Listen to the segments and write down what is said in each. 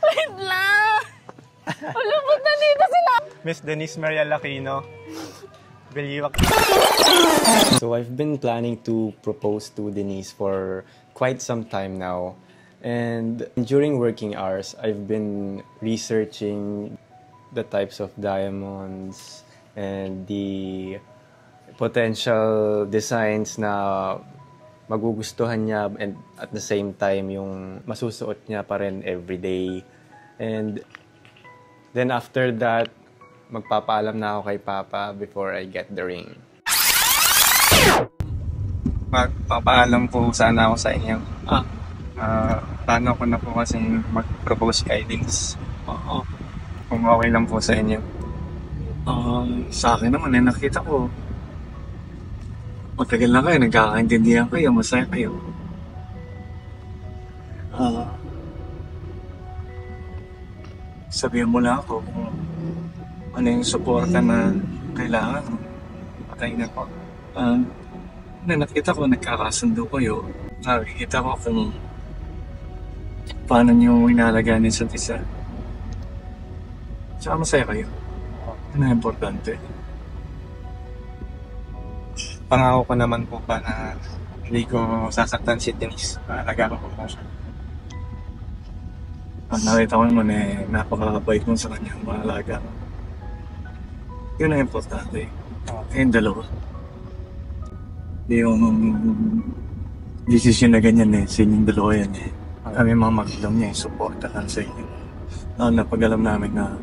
Wait lang! Malungkot na dito sila! Miss Denise Maria Aquino. So I've been planning to propose to Denise for quite some time now. And during working hours, I've been researching the types of diamonds and the potential designs na magugustuhan niya, and at the same time yung masusuot niya pa rin everyday. And then after that, magpapaalam na ako kay Papa before I get the ring. Magpapaalam po sana ako sa inyo. Plano ko na po kasi mag-propose kay Denise. Oo. Kung okay lang po sa inyo. Sa akin naman, nakita ko. Matagal na kayo, nagkakaintindihan kayo, masaya kayo. Sabihan mo lang ako kung ano yung suporta na kailangan. Patay na po. Nakita ko, nagkakasundo kayo. Nakikita ko kung paano nyo inalagaan yung isa't isa. Tsaka masaya kayo. Yun ang importante. Pangako ko naman po pa na hindi ko sasaktan si Denise. Alagaan ko po siya. Nakita ko naman napakabait mo sa kanya, maalaga. Yun ang importante. Kayong dalawa. Yung decision na ganyan sa inyong dalawa yan Kami mga magulang niya, supporta lang sa inyo. Pag alam namin na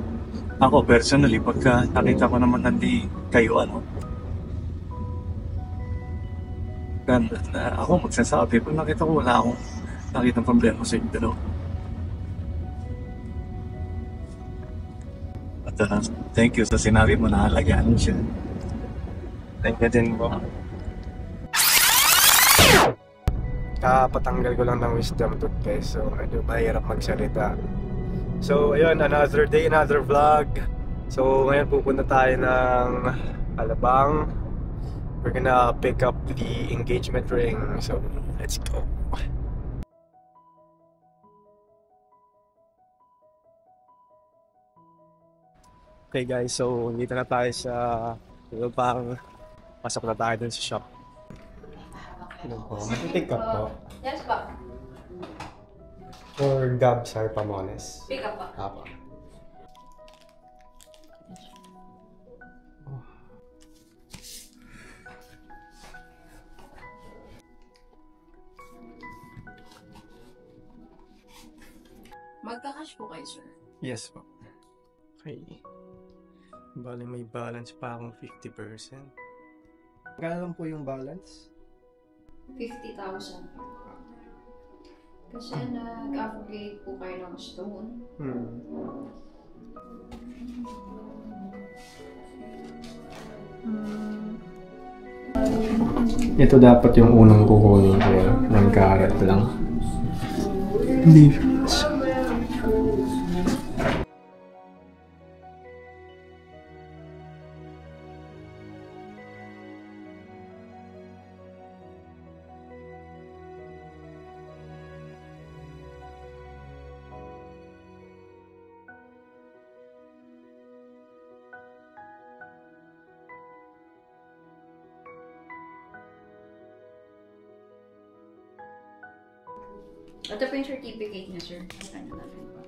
ako personally, pagka nakita ko naman hindi kayo ako magsasabi, pag nakita ko wala akong nakita problema sa inyong dalawa. At thank you sa sinabi mo na halagaan mo siya. Thank you din po. Kapatanggal ko lang ng wisdom toothpaste, so medyo mahirap magsalita. So ayun, another day, another vlog. So ngayon pupunta tayo ng Alabang. We're gonna pick up the engagement ring, so let's go. Okay guys, so dito na tayo sa Alabang. Pasok na tayo dun sa shop. Ano po? Pick up po? Yes po. For Gab Sarpamones. Pick up po. Apo. Magka-cash po kayo, sir? Yes po. Okay. Bali may balance pa akong 50%. Magkano po yung balance? 50,000. Kasi nag-upgrade po kayo ng stone. Ito dapat yung unang kukunin ko, 1 carat lang. Hindi. Ito po yung certificate niya, sir. Ano natin po.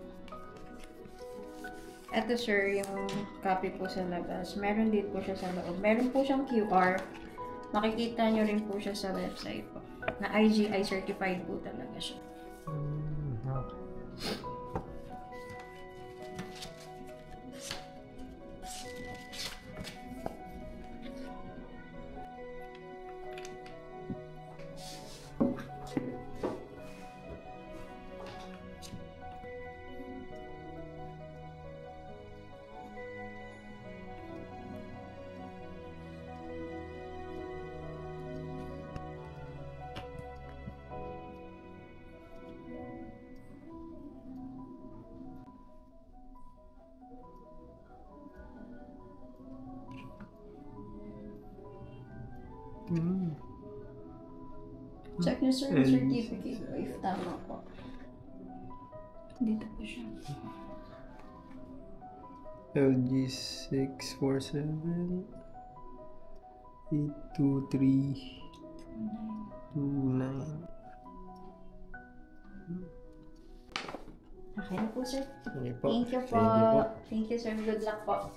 Ito, sir, yung copy po sa labas. Meron din po siya sa loob. Meron po siyang QR. Makikita nyo rin po siya sa website po. Na IGI certified po talaga siya. Okay. Check nyo, sir, yung certificate po if tama po. Dito po siya. LG 647 82329. Okay na po, sir. Sige po. Thank you po. Thank you po. Thank you, sir. Good luck po.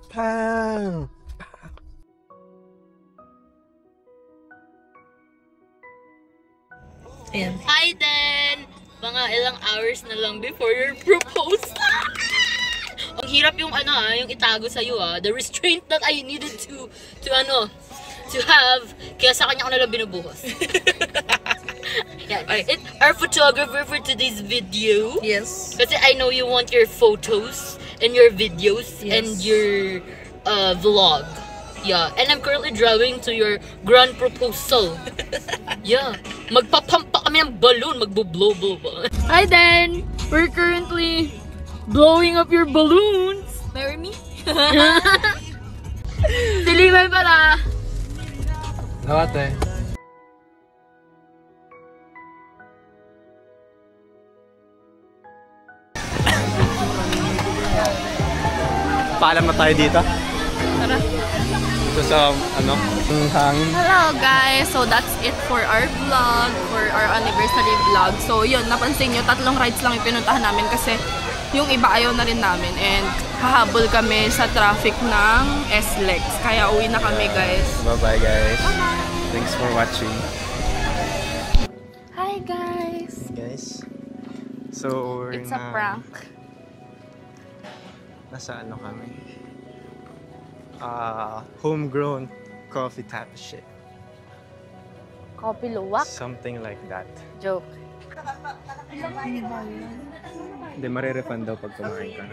Pang! Ayan. Hi then! Mga ilang hours na lang before your proposal. Ang hirap yung yung itago sa'yo the restraint that I needed to have. Kaya sa kanya ko nalang binubuhos. Yeah, our photographer for today's video. Yes. Kasi I know you want your photos and your videos Yes. and your vlog. Yeah, and I'm currently drawing to your grand proposal. Yeah, magpapump pa kami ng balloon, magbo-blow ba? Hi then! We're currently blowing up your balloons. Marry me? Silibay pala! Ate. Paalam na tayo dito. Tara. Ito sa, hangin. Hello guys! So that's it for our vlog, for our anniversary vlog. So yun, napansin nyo, 3 rides lang yung pinuntahan namin kasi yung iba ayaw na rin namin. And hahabol kami sa traffic ng SLEX. Kaya uwi na kami guys. Bye-bye guys. Bye-bye! Thanks for watching. Hi guys! Guys. So, we're It's a prank. Nasa kami? Homegrown coffee type of shit. Coffee luwak? Something like that. Joke. Hindi, marirefund daw pag kumain ka.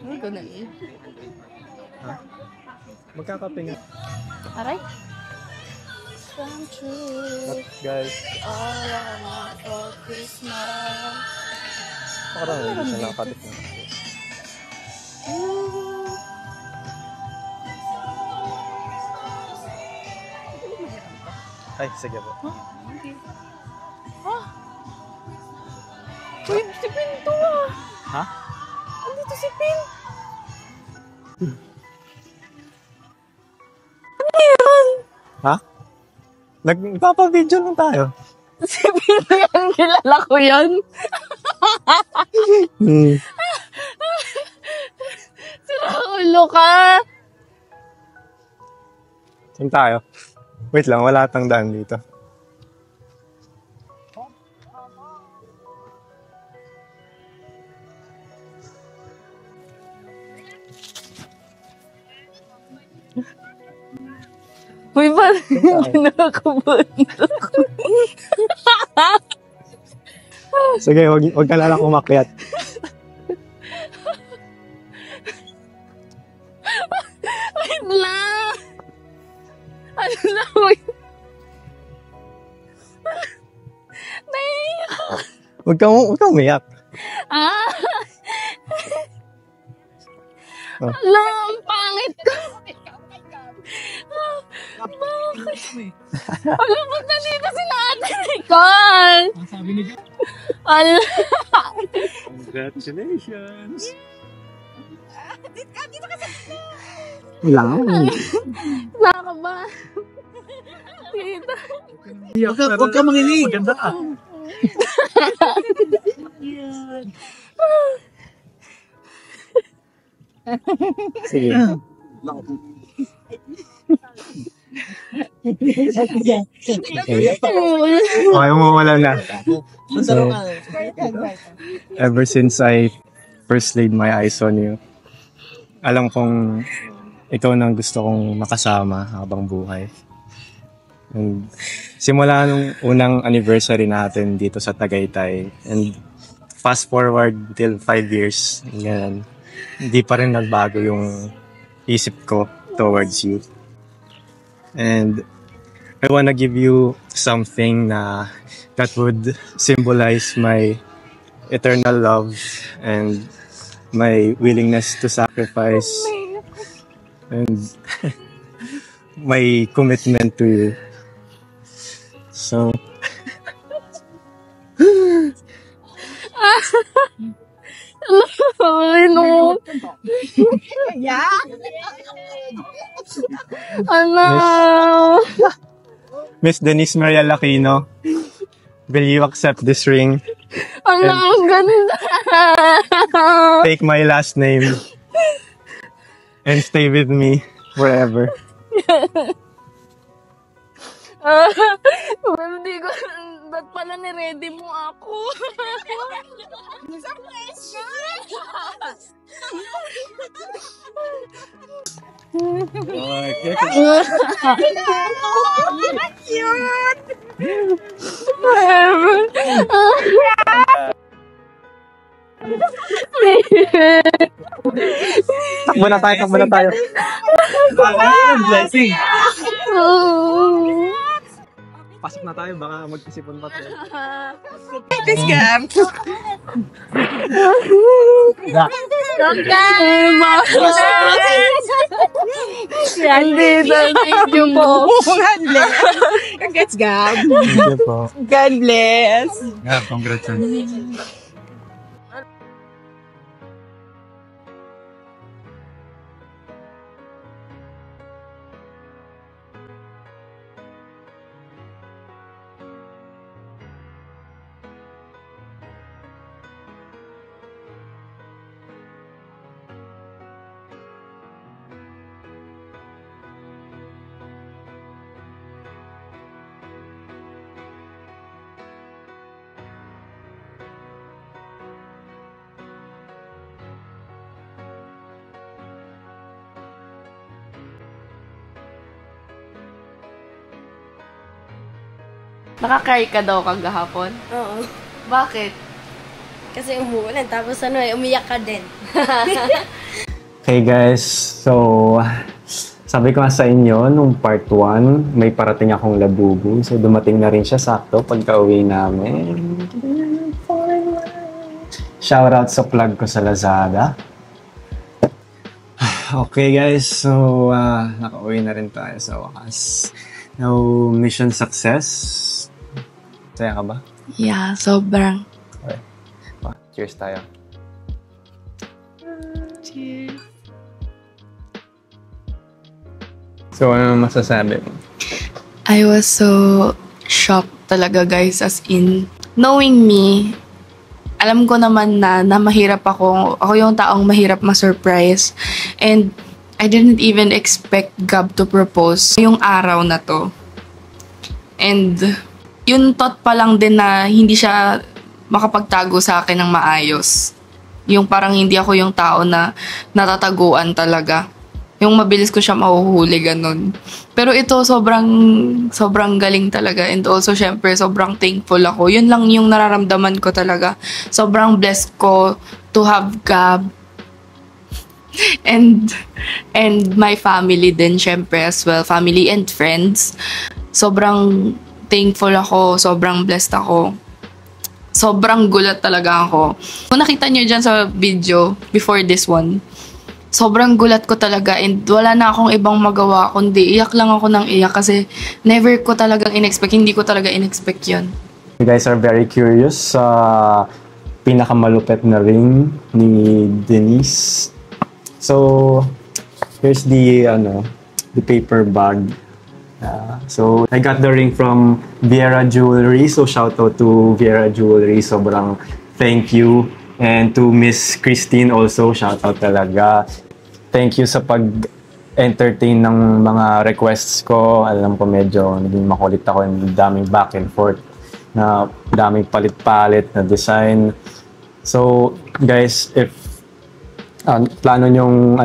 Hindi ko na eh. Ha? Magkakape nga. Aray? Come true. Guys, All I want for Christmas. parang hindi siya nakakapit na. Ay, sige po. Uy, si Pin to ah! Ha? Andito si Pin! Ha? Nagpapa-video lang tayo. Si Pin yan, kilala ko yan. Sira ulo ka! Saan tayo? Wait lang, wala tang daan dito. Uy, parang nakakabundok. Sige, wag ka lang umakyat. Wait lang! Ano lang, wait. Naiiyak ako. Wag kang umiyak. Ah! Oh. Alam, ang pangit ko. Bakit? Alam, ba't nandito sila Ate Nicole? Ang sabi ni God. Alam. Congratulations! Wala. Nakakaba. Tita. Huwag ka manginig. Ganda ka. Sige. Okay, wala na. So, ever since I first laid my eyes on you, alam kong ikaw nang gusto kong makasama habang buhay. And simula nung unang anniversary natin dito sa Tagaytay, and fast forward till 5 years, yan, hindi pa rin nagbago yung isip ko towards you. And I wanna give you something that would symbolize my eternal love and my willingness to sacrifice and my commitment to you. So, Ay, no. Ano? Miss Denise Maria Aquino, will you accept this ring? Ano, ang ganda. Take my last name and stay with me forever. Well, hindi ko, ba't pala ni-ready mo ako? Takbo na tayo, takbo na tayo. Blessing. Pasok na tayo, baka magkisipon pa tayo. Hindi, thank you po. Congrats, Gab. Thank you po. God bless. Yeah, congrats. Naka-carry ka daw kagahapon? Oo. Bakit? Kasi umuulan, tapos umiyak ka din. Okay guys, so sabi ko nga sa inyo, nung part 1, may parating akong labubu. So dumating na rin siya sakto pagka-uwi namin. Shoutout sa plug ko sa Lazada. Okay guys, so nakauwi na rin tayo sa wakas. Now, mission success. Saya ka ba? Yeah, sobrang. Okay. Cheers tayo. Cheers. So, ano masasabi mo? I was so shocked talaga, guys, as in, knowing me, alam ko naman na mahirap ako. Ako yung taong mahirap ma-surprise. And I didn't even expect Gab to propose yung araw na to. And yung thought pa lang din na hindi siya makapagtago sa akin ng maayos. Yung parang hindi ako yung tao na natataguan talaga. Yung mabilis ko siya mahuhuli, ganun. Pero ito, sobrang galing talaga. And also, syempre, sobrang thankful ako. Yun lang yung nararamdaman ko talaga. Sobrang blessed ko to have Gab. And my family din, syempre, as well. Family and friends. Sobrang thankful ako. Sobrang blessed ako. Sobrang gulat talaga ako. Kung nakita nyo dyan sa video, before this one, sobrang gulat ko talaga and wala na akong ibang magawa kundi iyak lang ako ng iyak kasi never ko talagang in-expect, hindi ko talaga in-expect yun. You guys are very curious sa pinakamalupit na ring ni Denise. So, here's the paper bag. So, I got the ring from Viera Jewelry. So, shout out to Viera Jewelry. Sobrang thank you. And to Miss Christine also, shout out talaga. Thank you sa pag-entertain ng mga requests ko. Alam ko medyo naging makulit ako and daming back and forth na daming palit-palit na design. So, guys, if plano nyong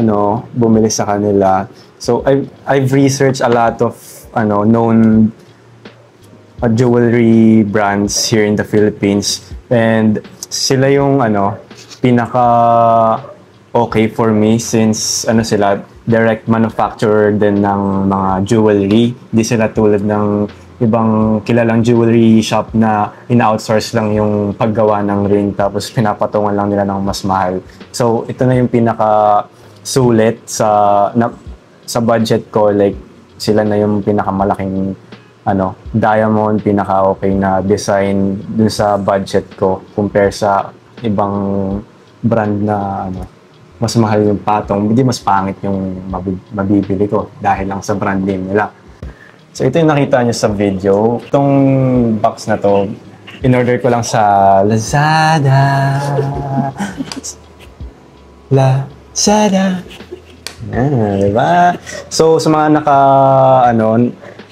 bumili sa kanila, so I've researched a lot of known jewelry brands here in the Philippines and sila yung pinaka okay for me since sila direct manufacturer din ng mga jewelry. Di sila tulad ng ibang kilalang jewelry shop na ina-outsource lang yung paggawa ng ring tapos pinapatungan lang nila ng mas mahal. So ito na yung pinaka sulit sa budget ko, like sila na yung pinakamalaking diamond, pinaka-okay na design dun sa budget ko compare sa ibang brand na mas mahal yung patong, hindi mas pangit yung mabibili ko dahil lang sa brand name nila. So ito yung nakita nyo sa video. Itong box na to, in-order ko lang sa Lazada. Lazada. Diba? So sa mga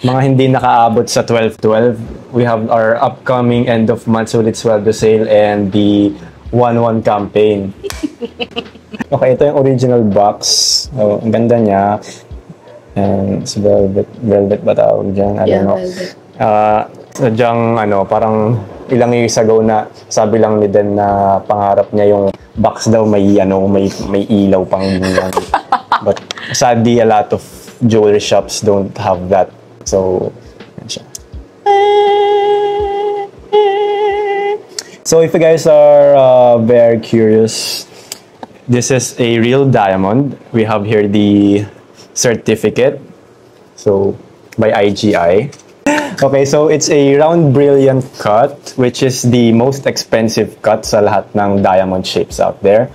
mga hindi nakaabot sa 12/12, we have our upcoming end of month sulit sweldo sale and the 1/1 campaign. Okay, ito yung original box. Oh, ang ganda niya. And it's velvet ba tawag dyan? I don't know. Sadyang parang ilang years ago na sabi lang ni Den na pangarap niya yung box daw may ilaw pang ganyan. But sadly, a lot of jewelry shops don't have that. So, yan siya. So if you guys are very curious, this is a real diamond. We have here the certificate, so by IGI. Okay, so it's a round brilliant cut, which is the most expensive cut sa lahat ng diamond shapes out there.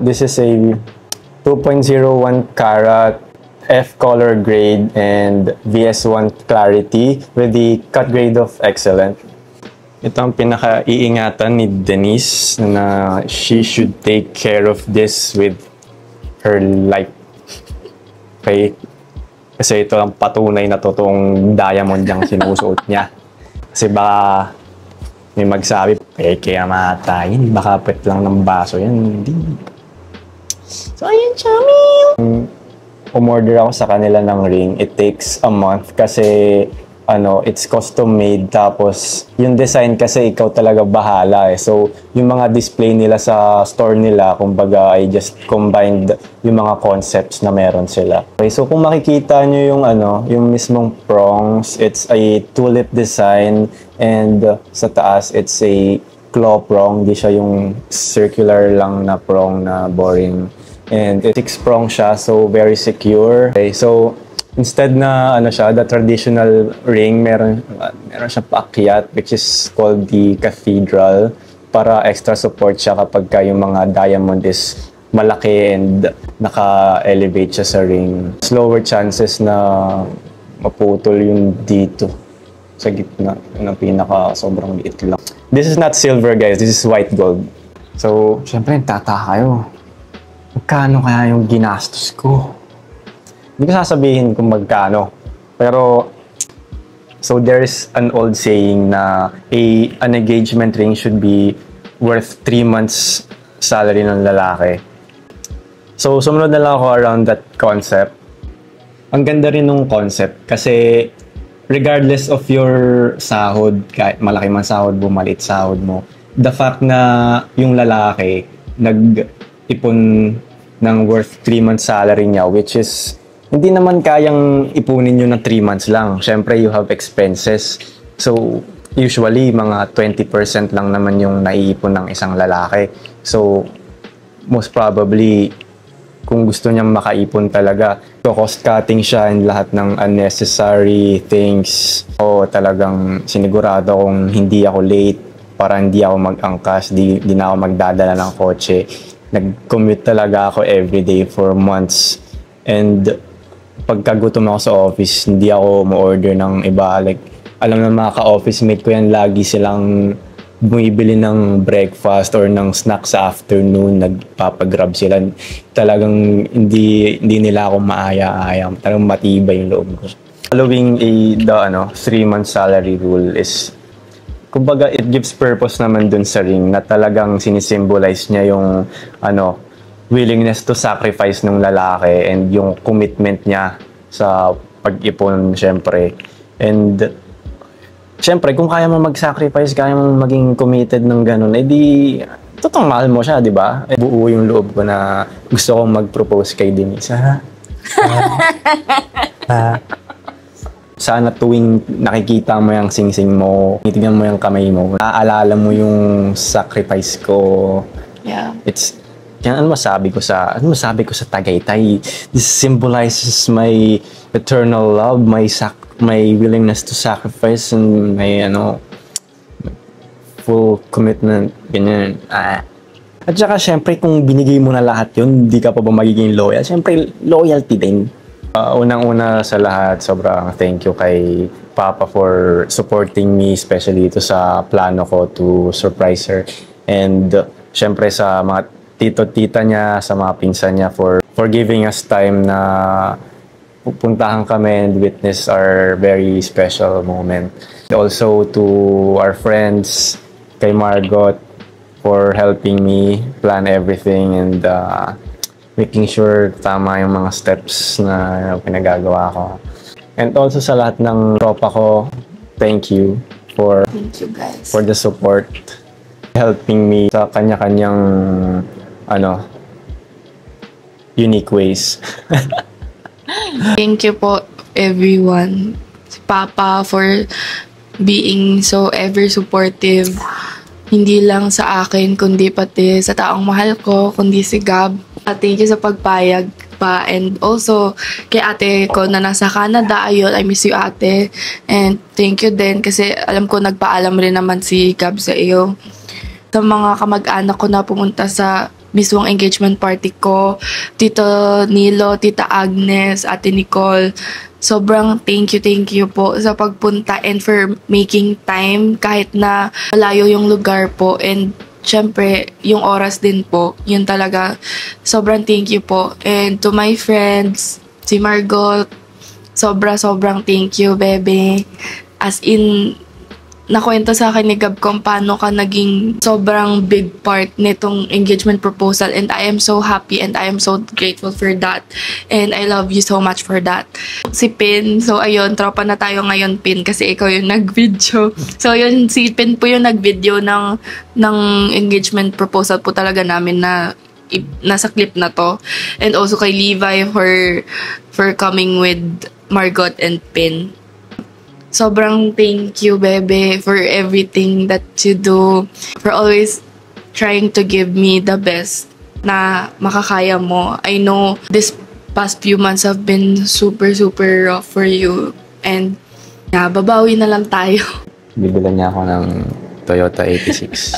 This is a 2.01 karat F color grade and VS1 clarity with the cut grade of excellent. Ito ang pinaka-iingatan ni Denise na she should take care of this with her life. Okay? Kasi ito ang patunay na totoong diamond yung sinusuot niya. Kasi baka may magsabi, kaya matayin, baka pet lang ng baso yan. Hindi. So, ayan, chami! Umorder ako sa kanila ng ring. It takes a month kasi it's custom made, tapos yung design kasi ikaw talaga bahala eh. So yung mga display nila sa store nila, kumbaga I just combined yung mga concepts na meron sila. Okay, so kung makikita nyo yung mismong prongs, it's a tulip design, and sa taas it's a claw prong, di siya yung circular lang na prong na boring. And 6 prong siya, so very secure. Okay, so instead na the traditional ring, meron siya paakyat, which is called the cathedral, para extra support siya kapag yung mga diamond is malaki and naka-elevate siya sa ring. Slower chances na maputol yung dito sa gitna ng pinaka sobrang liit lang. This is not silver, guys, this is white gold. So syempre tataka kayo, magkano kaya yung ginastos ko? Hindi ko sasabihin kung magkano. Pero, so there's an old saying na an engagement ring should be worth 3 months salary ng lalaki. So, sumunod na lang ako around that concept. Ang ganda rin nung concept kasi regardless of your sahod, kahit malaki man sahod mo, maliit sahod mo, the fact na yung lalaki nag-ipon ng worth 3 months salary niya, which is hindi naman kayang ipunin nyo na 3 months lang. Siyempre, you have expenses. So, usually, mga 20% lang naman yung naiipon ng isang lalaki. So, most probably, kung gusto niyang makaipon talaga, cost cutting siya and lahat ng unnecessary things. O talagang sinigurado kung hindi ako late, para hindi ako mag-angkas, di na ako magdadala ng kotse. Nag-commute talaga ako everyday for months. And pagkagutom ako sa office, hindi ako ma-order ng iba. Like, alam na mga ka-office mate ko yan, lagi silang bumibili ng breakfast or ng snack sa afternoon, nagpapagrab sila. Talagang hindi nila ako maaya-aya. Talagang matibay yung loob ko. Following the 3-month salary rule is, kumbaga, it gives purpose naman dun sa ring na talagang sinisimbolize niya yung willingness to sacrifice ng lalaki and yung commitment niya sa pag-ipon, syempre. And syempre, kung kaya mo mag-sacrifice, kaya mo maging committed ng ganun, edi totoong mahal mo siya, di ba? Buo yung loob ko na gusto kong mag-propose kay Denise. Sana tuwing nakikita mo yung sing-sing mo, titignan mo yung kamay mo, naaalala mo yung sacrifice ko. Yeah. Ano masabi ko sa Tagaytay? This symbolizes my eternal love, my my willingness to sacrifice and my full commitment, ganyan. At saka syempre kung binigay mo na lahat yun, hindi ka pa ba magiging loyal? Syempre loyalty din. Unang-una sa lahat, sobrang thank you kay Papa for supporting me, especially ito sa plano ko to surprise her. And syempre sa mga tito-tita niya, sa mga pinsan niya for giving us time na pupuntahan kami and witness our very special moment. Also to our friends, kay Margot, for helping me plan everything and making sure tama yung mga steps na pinagagawa ko. And also sa lahat ng tropa ko, thank you guys. For the support, helping me sa kanya-kanyang unique ways. Thank you po everyone. Si Papa for being so ever supportive. Hindi lang sa akin, kundi pati sa taong mahal ko, kundi si Gab. Thank you sa pagpayag pa. And also, kay ate ko na nasa Canada, ayun, I miss you ate. And thank you din kasi alam ko nagpaalam rin naman si Gab sa iyo. Sa mga kamag-anak ko na pumunta sa mismong engagement party ko, Tito Nilo, Tita Agnes, Ate Nicole, sobrang thank you po sa pagpunta and for making time kahit na malayo yung lugar po. And syempre, yung oras din po, yun talaga. Sobrang thank you po. And to my friends, si Margot, sobrang thank you, bebe. As in, nakwento sa akin ni Gab kung paano ka naging sobrang big part nitong engagement proposal, and I am so happy and I am so grateful for that, and I love you so much for that. Si Pin, so ayun, tropa na tayo ngayon Pin kasi ikaw yung nag-video. So yun, si Pin po yung nag-video ng engagement proposal po talaga namin na nasa clip na to, and also kay Levi for coming with Margot and Pin. Sobrang thank you, bebe, for everything that you do. For always trying to give me the best na makakaya mo. I know this past few months have been super rough for you. And babawi na lang tayo. Bibilan niya ako ng Toyota 86.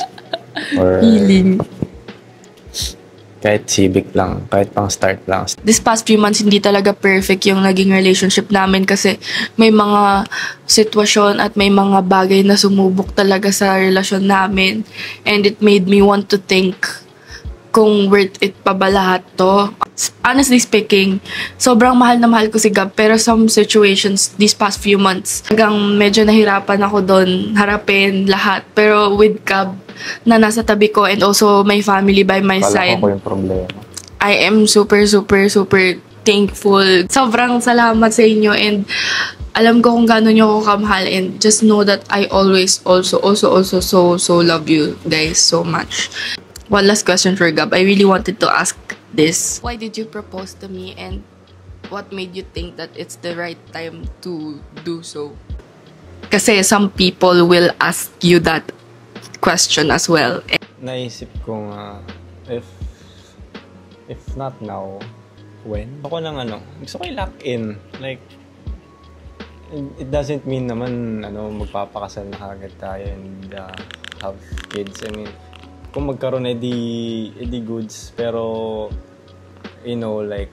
Or Healing. kahit Civic lang, kahit pang start lang. This past few months, hindi talaga perfect yung naging relationship namin kasi may mga sitwasyon at may mga bagay na sumubok talaga sa relasyon namin. And it made me want to think kung worth it pa ba lahat to. Honestly speaking, sobrang mahal na mahal ko si Gab, pero some situations these past few months, hanggang medyo nahirapan ako doon harapin lahat. Pero with Gab na nasa tabi ko and also my family by my side, ko yung problema. I am super thankful. Sobrang salamat sa inyo, and alam ko kung gaano nyo ako kamahal, and just know that I always also so love you guys so much. One last question for Gab. I really wanted to ask this. Why did you propose to me, and what made you think that it's the right time to do so? Kasi some people will ask you that question as well. Naisip ko nga, if not now, when? Ako lang gusto ko i-lock in. Like, it doesn't mean naman magpapakasal na kagad tayo and have kids. I mean, kung magkaroon edi goods, pero like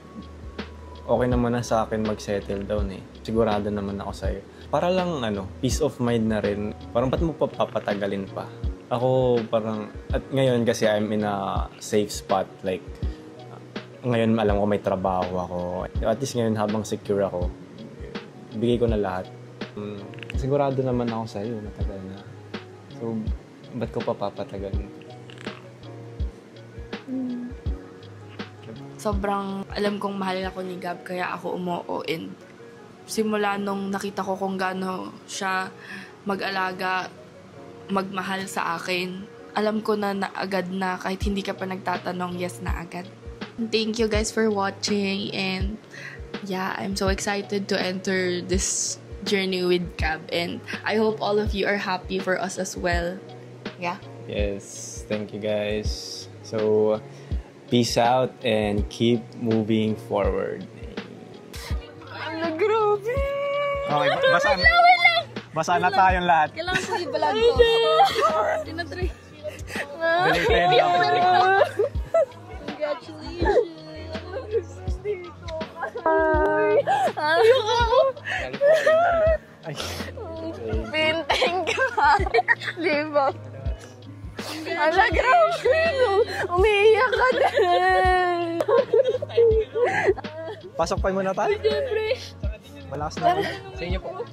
okay naman na sa akin mag-settle down eh. Sigurado naman ako sa'yo. Para lang peace of mind na rin. Parang ba't mo papatagalin pa? Ako parang, at ngayon kasi I'm in a safe spot. Like, ngayon alam ko may trabaho ako. At least ngayon habang secure ako, bigay ko na lahat. Sigurado naman ako sa'yo, matagal na. So, ba't ko papatagalin? Sobrang alam kong mahal ako ni Gab, kaya ako umoo, and simula nung nakita ko kung gaano siya mag-alaga, magmahal sa akin, alam ko na agad na kahit hindi ka pa nagtatanong, yes na agad. Thank you guys for watching, and yeah, I'm so excited to enter this journey with Gab, and I hope all of you are happy for us as well. Yeah. Yes, thank you guys. So, peace out and keep moving forward. Grabe! Okay, basa na tayong lahat. Kailangan ko i-vlog to. Tinatry. Deleted na. Ay. Pinteng ka. Diba? Ala, grabe. Umiiyak ka din. Pasok pa muna tayo. Malakas na. Sa inyo po.